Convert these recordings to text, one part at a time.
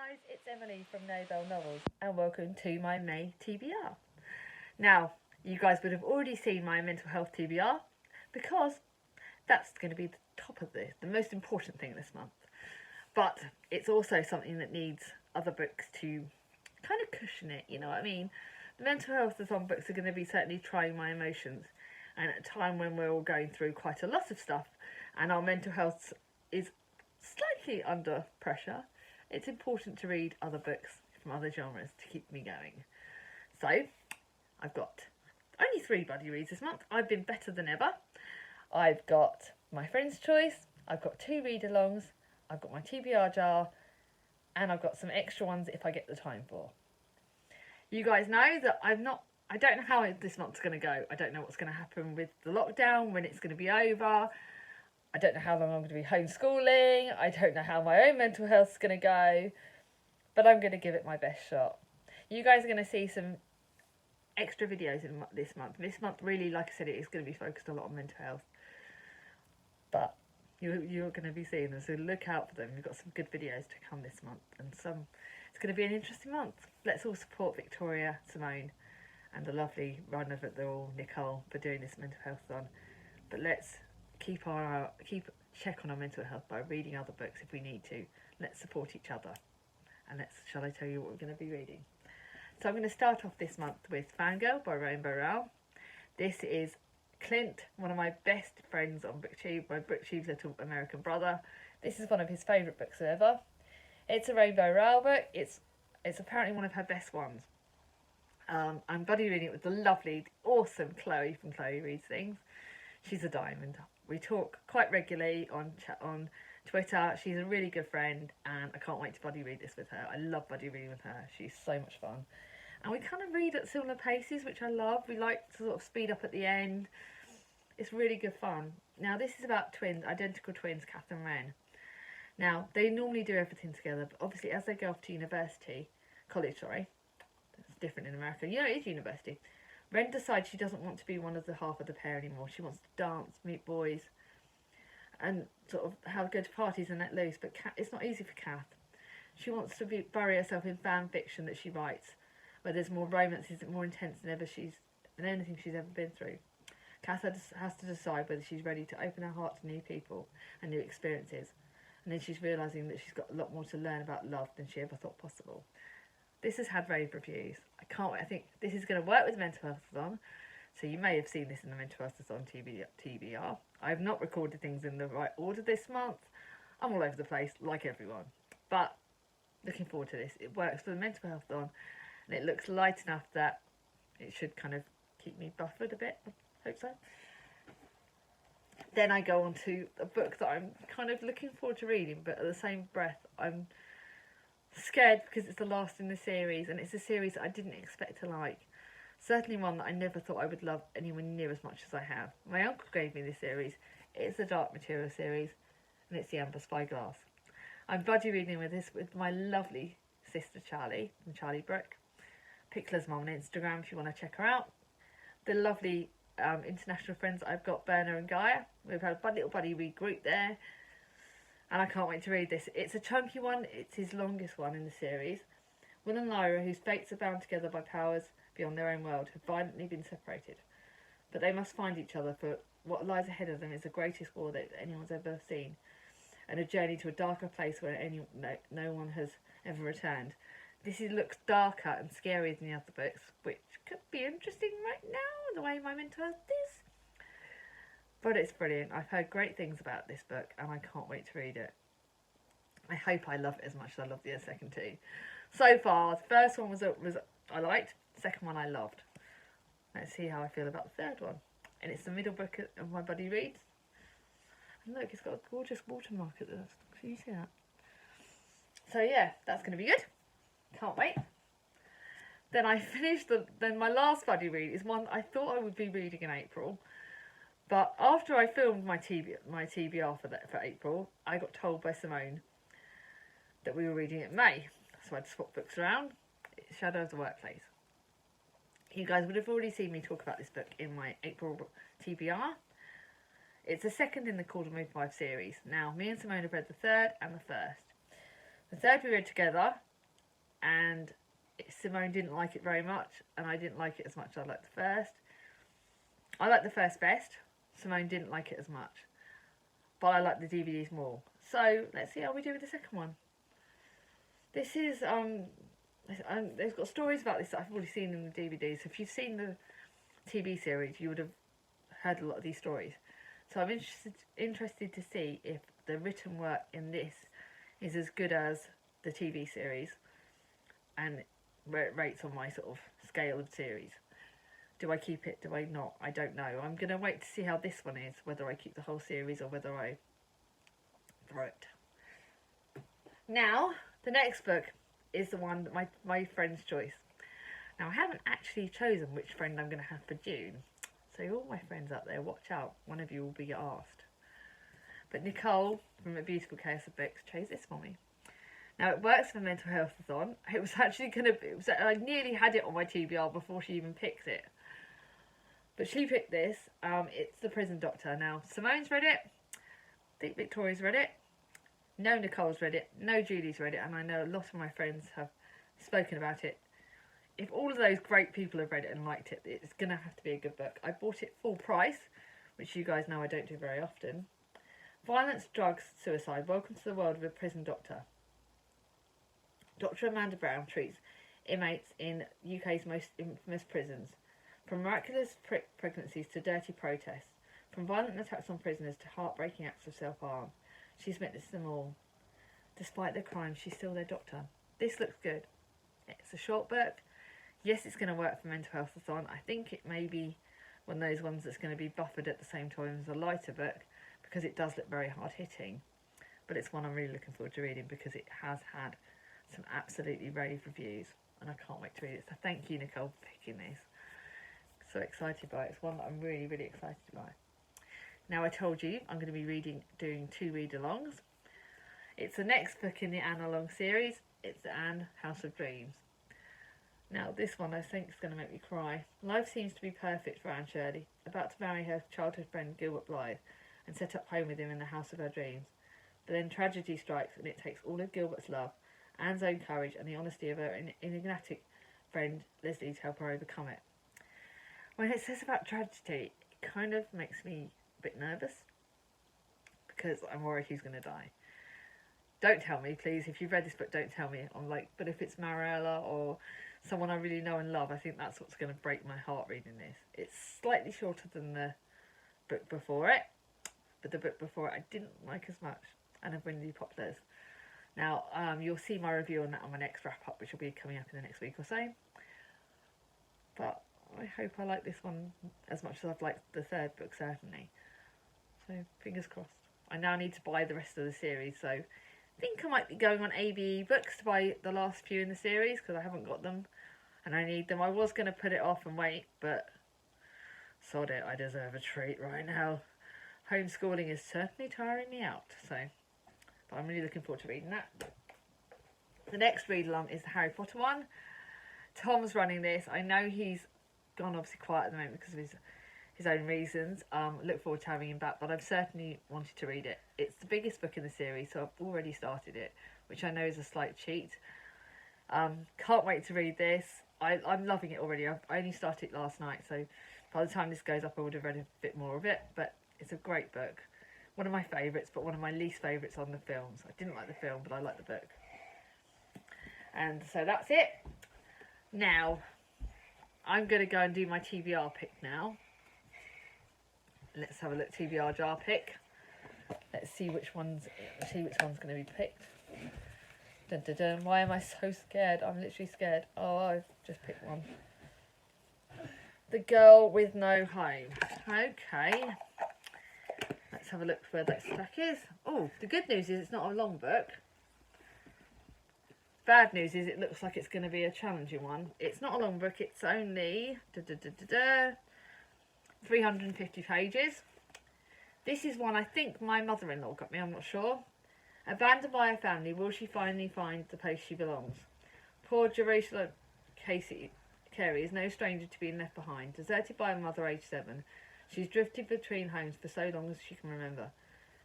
guys, it's Emily from Nobel Novels and welcome to my May TBR. Now, you guys would have already seen my mental health TBR because that's going to be the top of the most important thing this month. But it's also something that needs other books to kind of cushion it, you know what I mean? The mental health of some books are going to be certainly trying my emotions, and at a time when we're all going through quite a lot of stuff and our mental health is slightly under pressure, it's important to read other books from other genres to keep me going. So, I've got only 3 buddy reads this month. I've been better than ever. I've got my friend's choice, I've got 2 read-alongs, I've got my TBR jar, and I've got some extra ones if I get the time for. You guys know that I don't know how this month's going to go. I don't know what's going to happen with the lockdown, when it's going to be over. I don't know how long I'm going to be homeschooling. I don't know how my own mental health is going to go. But I'm going to give it my best shot. You guys are going to see some extra videos in this month. This month really, like I said, it is going to be focused a lot on mental health. But you're going to be seeing them, so look out for them. We've got some good videos to come this month. And it's going to be an interesting month. Let's all support Victoria, Simone, and the lovely runner that they're all, Nicole, for doing this mental health on. But let's keep check on our mental health by reading other books if we need to. Let's support each other. And shall I tell you what we're going to be reading? So I'm going to start off this month with Fangirl by Rainbow Rowell. This is Clint, one of my best friends on BookTube, my BookTube's little American brother. This is one of his favourite books ever. It's a Rainbow Rowell book. It's apparently one of her best ones. I'm buddy reading it with the lovely, awesome Chloe from Chloe Reads Things. She's a diamond. We talk quite regularly on Twitter. She's a really good friend, and I can't wait to buddy read this with her. I love buddy reading with her. She's so much fun. And we kind of read at similar paces, which I love. We like to sort of speed up at the end. It's really good fun. Now, this is about twins, identical twins, Kath and Ren. Now, they normally do everything together, but obviously as they go off to college, it's different in America. You know, it is university. Ren decides she doesn't want to be one of the half of the pair anymore. She wants to dance, meet boys, and sort of go to parties and let loose. But it's not easy for Kath. She wants to bury herself in fan fiction that she writes, where there's more romance, is more intense than anything she's ever been through. Kath has to decide whether she's ready to open her heart to new people and new experiences. And then she's realising that she's got a lot more to learn about love than she ever thought possible. This has had rave reviews. I can't wait. I think this is going to work with Mental Health on. So you may have seen this in the Mental Health on TBR. I have not recorded things in the right order this month. I'm all over the place, like everyone. But looking forward to this. It works for the Mental Health on, and it looks light enough that it should kind of keep me buffered a bit. I hope so. Then I go on to a book that I'm kind of looking forward to reading, but at the same breath, I'm scared because it's the last in the series, and it's a series that I didn't expect to like. Certainly one that I never thought I would love anywhere near as much as I have. My uncle gave me this series. It's the Dark Material series, and it's the Empress by Glass. I'm buddy reading with this with my lovely sister Charlie from Charlie Brooke. Pickla's mum on Instagram if you want to check her out. The lovely international friends I've got, Berna and Gaia. We've had a little buddy read group there. And I can't wait to read this. It's a chunky one. It's his longest one in the series. Will and Lyra, whose fates are bound together by powers beyond their own world, have violently been separated. But they must find each other, for what lies ahead of them is the greatest war that anyone's ever seen, and a journey to a darker place where no one has ever returned. This looks darker and scarier than the other books, which could be interesting right now, the way my mental health is. But it's brilliant. I've heard great things about this book, and I can't wait to read it. I hope I love it as much as I love the second two. So far, the first one was I liked, the second one I loved. Let's see how I feel about the third one. And it's the middle book of my buddy reads. And look, it's got a gorgeous watermark at this. Can you see that? So yeah, that's going to be good. Can't wait. Then I finished then my last buddy read is one I thought I would be reading in April. But after I filmed my TBR for April, I got told by Simone that we were reading it in May. So I had to swap books around. It's Shadow of the Workplace. You guys would have already seen me talk about this book in my April TBR. It's the second in the Called a Midwife series. Now, me and Simone have read the third and the first. The third we read together, and Simone didn't like it very much, and I didn't like it as much as I liked the first. I liked the first best. Simone didn't like it as much, but I like the DVDs more. So let's see how we do with the second one. This is they've got stories about this that I've already seen in the DVDs. So if you've seen the TV series, you would have heard a lot of these stories. So I'm interested to see if the written work in this is as good as the TV series, and where it rates on my sort of scale of series. Do I keep it? Do I not? I don't know. I'm going to wait to see how this one is, whether I keep the whole series or whether I throw it. Now, the next book is the one that my friend's choice. Now, I haven't actually chosen which friend I'm going to have for June. So all my friends out there, watch out. One of you will be asked. But Nicole from A Beautiful Chaos of Books chose this for me. Now, it works for Mental Health-a-thon. It was actually going to be... I nearly had it on my TBR before she even picked it. But she picked this. It's The Prison Doctor. Now, Simone's read it. I think Victoria's read it. No Nicole's read it. No Julie's read it. And I know a lot of my friends have spoken about it. If all of those great people have read it and liked it, it's going to have to be a good book. I bought it full price, which you guys know I don't do very often. Violence, drugs, suicide. Welcome to the world of A Prison Doctor. Dr. Amanda Brown treats inmates in UK's most infamous prisons. From miraculous pregnancies to dirty protests. From violent attacks on prisoners to heartbreaking acts of self-harm. She's witnessed them all. Despite their crimes, she's still their doctor. This looks good. It's a short book. Yes, it's going to work for Mental Health-a-thon. I think it may be one of those ones that's going to be buffered at the same time as a lighter book, because it does look very hard-hitting. But it's one I'm really looking forward to reading, because it has had some absolutely rave reviews, and I can't wait to read it. So thank you, Nicole, for picking this. So excited by it. It's one that I'm really, really excited by. Now, I told you I'm going to be doing 2 read-alongs. It's the next book in the Anne Along series. It's the Anne House of Dreams. Now, this one I think is going to make me cry. Life seems to be perfect for Anne Shirley, about to marry her childhood friend Gilbert Blythe and set up home with him in the house of her dreams. But then tragedy strikes, and it takes all of Gilbert's love, Anne's own courage, and the honesty of her enigmatic friend Leslie to help her overcome it. When it says about tragedy, it kind of makes me a bit nervous, because I'm worried who's going to die. Don't tell me, please. If you've read this book, don't tell me. I'm like, but if it's Marella or someone I really know and love, I think that's what's going to break my heart reading this. It's slightly shorter than the book before it, but the book before it I didn't like as much, and I've really popped Now, you'll see my review on that on my next wrap-up, which will be coming up in the next week or so. But I hope I like this one as much as I've liked the third book, certainly. So, fingers crossed. I now need to buy the rest of the series, so I think I might be going on ABE Books to buy the last few in the series, because I haven't got them, and I need them. I was going to put it off and wait, but sod it, I deserve a treat right now. Homeschooling is certainly tiring me out, so... But I'm really looking forward to reading that. The next read-along is the Harry Potter one. Tom's running this. I know he's gone obviously quiet at the moment because of his own reasons. Look forward to having him back, but I've certainly wanted to read it. It's the biggest book in the series, so I've already started it, which I know is a slight cheat. Can't wait to read this. I'm loving it already. I only started it last night, so by the time this goes up I would have read a bit more of it, but it's a great book. One of my favourites, but one of my least favourites on the films. I didn't like the film, but I like the book. And so that's it. Now, I'm going to go and do my TBR pick now. Let's have a look. TBR jar pick. Let's see which one's going to be picked. Dun, dun, dun. Why am I so scared? I'm literally scared. Oh, I've just picked one. The Girl with No Home. Okay. Let's have a look where that stack is. Oh, the good news is it's not a long book. Bad news is it looks like it's going to be a challenging one. It's not a long book. It's only 350 pages. This is one I think my mother-in-law got me. I'm not sure. Abandoned by her family, will she finally find the place she belongs? Poor Jerusalem Carey is no stranger to being left behind. Deserted by her mother aged 7. She's drifted between homes for so long as she can remember.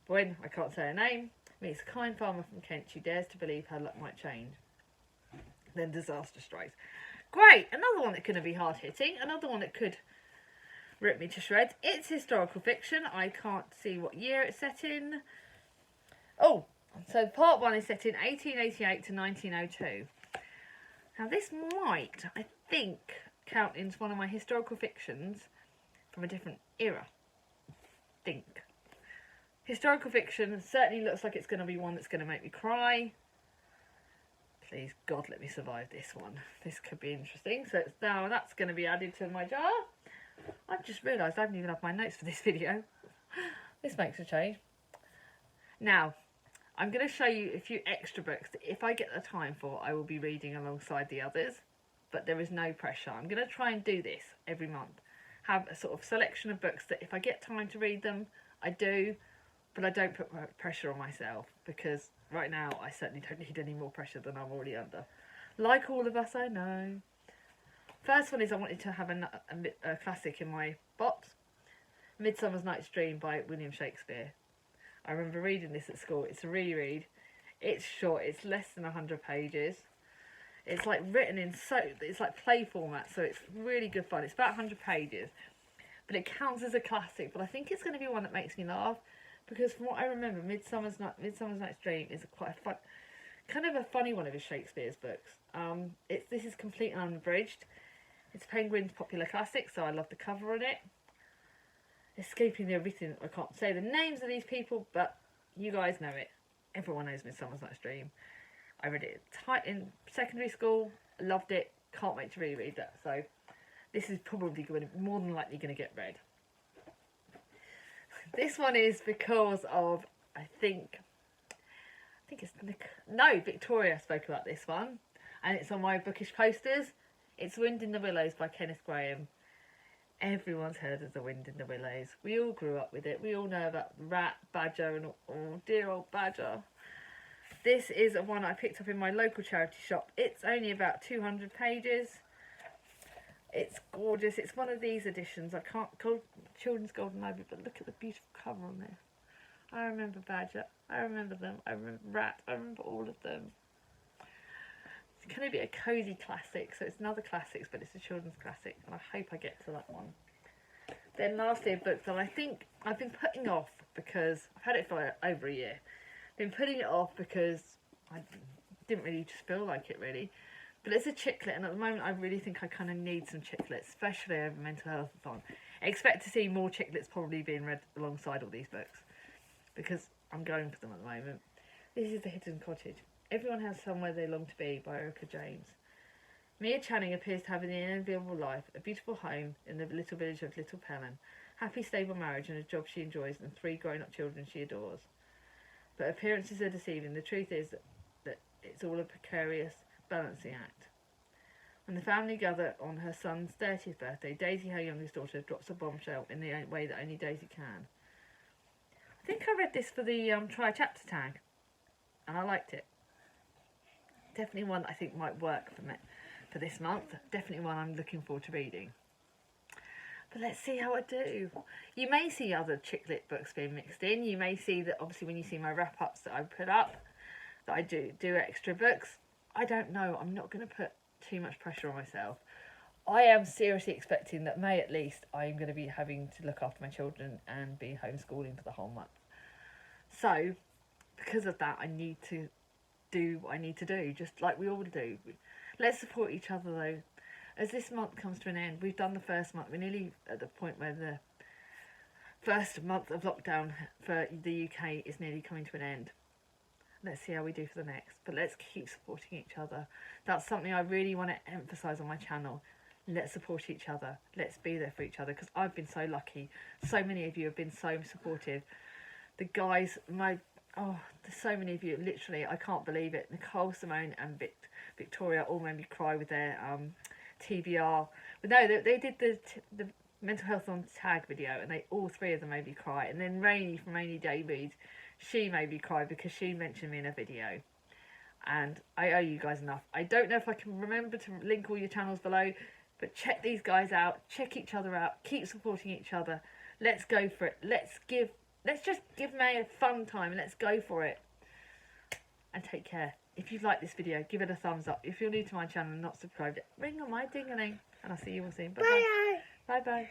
But when, I can't say her name, meets a kind farmer from Kent, she dares to believe her luck might change. then disaster strikes. Great, another one that's going to be hard hitting, another one that could rip me to shreds. It's historical fiction. I can't see what year it's set in. Oh, so part 1 is set in 1888 to 1902. Now this might, I think, count into one of my historical fictions from a different era. Historical fiction certainly looks like it's going to be one that's going to make me cry. Please, God, let me survive this one. This could be interesting. So now that's going to be added to my jar. I've just realised I haven't even had my notes for this video. This makes a change. Now, I'm going to show you a few extra books that if I get the time for, I will be reading alongside the others. But there is no pressure. I'm going to try and do this every month. Have a sort of selection of books that if I get time to read them, I do. But I don't put pressure on myself because right now I certainly don't need any more pressure than I'm already under. Like all of us, I know. First one is I wanted to have a classic in my box. Midsummer Night's Dream by William Shakespeare. I remember reading this at school. It's a reread. It's short. It's less than 100 pages. It's like written in it's like play format, so it's really good fun. It's about 100 pages, but it counts as a classic. But I think it's going to be one that makes me laugh because from what I remember, Midsummer Night's Dream is quite a fun, kind of a funny one of his Shakespeare's books. This is complete and unabridged. It's Penguin's popular classic, so I love the cover on it. Escaping the everything, I can't say the names of these people, but you guys know it. Everyone knows Midsummer Night's Dream. I read it in secondary school, loved it, can't wait to reread that. So this is probably more than likely going to get read. This one is because of, I think it's Victoria spoke about this one, and it's on my bookish posters. It's Wind in the Willows by Kenneth Grahame. Everyone's heard of The Wind in the Willows. We all grew up with it. We all know about Rat, Badger, and oh, dear old Badger. This is one I picked up in my local charity shop. It's only about 200 pages. It's gorgeous. It's one of these editions. I can't call Children's Golden Library, but look at the beautiful cover on this. I remember Badger. I remember them. I remember Rat. I remember all of them. It's going to be a cosy classic, so it's another classics, but it's a children's classic, and I hope I get to that one. Then lastly, a book that I think I've been putting off because I've had it for over a year. Been putting it off because I didn't really just feel like it really. But it's a chiclet, and at the moment I really think I kind of need some chiclets, especially over Mental Health-a-thon. I expect to see more chiclets probably being read alongside all these books because I'm going for them at the moment. This is The Hidden Cottage. Everyone Has Somewhere They Long to Be by Erica James. Mia Channing appears to have an enviable life, a beautiful home in the little village of Little Pelham, happy stable marriage and a job she enjoys and 3 grown-up children she adores. But appearances are deceiving. The truth is that it's all a precarious balancing act. When the family gather on her son's 30th birthday, Daisy, her youngest daughter, drops a bombshell in the way that only Daisy can. I think I read this for the try chapter tag, and I liked it. Definitely one that I think might work for this month. Definitely one I'm looking forward to reading. But let's see how I do. You may see other chicklet books being mixed in. You may see that, obviously, when you see my wrap-ups that I put up, that I do extra books. I don't know. I'm not going to put too much pressure on myself. I am seriously expecting that May, at least, I am going to be having to look after my children and be homeschooling for the whole month. So, because of that, I need to do what I need to do, just like we all do. Let's support each other, though. As this month comes to an end, we've done the first month. We're nearly at the point where the first month of lockdown for the UK is nearly coming to an end. Let's see how we do for the next. But let's keep supporting each other. That's something I really want to emphasise on my channel. Let's support each other. Let's be there for each other, because I've been so lucky. So many of you have been so supportive. The guys, there's so many of you, literally, I can't believe it. Nicole, Simone and Victoria all made me cry with their TBR. But no, they did the Mental Health on Tag video, and all 3 of them made me cry. And then Rainey from Rainy Davies, she made me cry because she mentioned me in a video. And I owe you guys enough. I don't know if I can remember to link all your channels below, but check these guys out, check each other out, keep supporting each other. Let's go for it. Let's just give May a fun time, and let's go for it. And take care. if you've liked this video, give it a thumbs up. If you're new to my channel and not subscribed yet, ring on my ding-a-ling. And I'll see you all soon. Bye-bye. Bye-bye.